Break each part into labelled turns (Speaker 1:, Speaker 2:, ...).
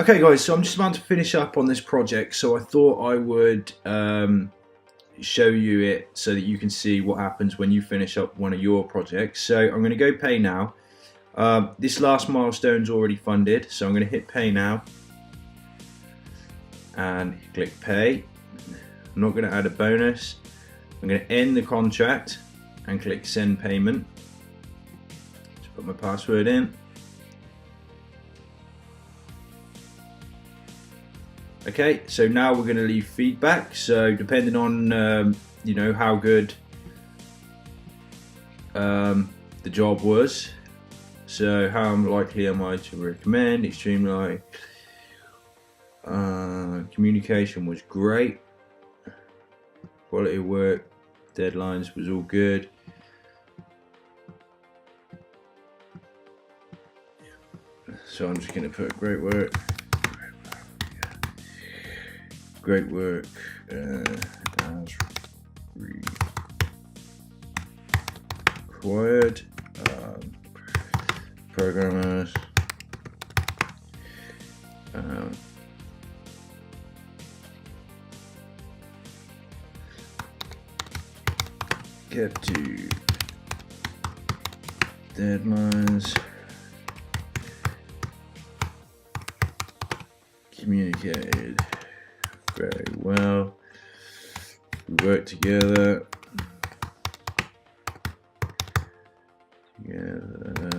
Speaker 1: Okay guys, so I'm just about to finish up on this project, so I thought I would show you it so that you can see what happens when you finish up one of your projects. So I'm going to go pay now. This last milestone's already funded, so I'm going to hit pay now and click pay. I'm not going to add a bonus. I'm going to end the contract and click send payment. Just put my password in. Okay, so now we're going to leave feedback. So depending on you know, how good the job was, so how likely am I to recommend, extremely communication was great, quality of work, deadlines was all good, so I'm just going to put great work, as required, programmers get to deadlines, communicated very well, we work together and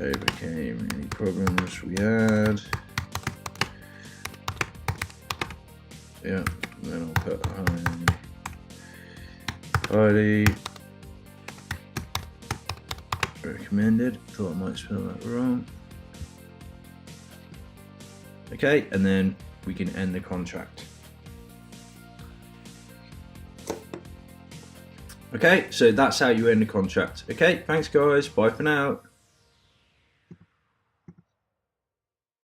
Speaker 1: overcame any problems we had. Yeah, then I'll put highly recommended. Thought I might spell that wrong. Okay, and then we can end the contract. Okay, so that's how you end the contract. Okay, thanks guys, bye for now.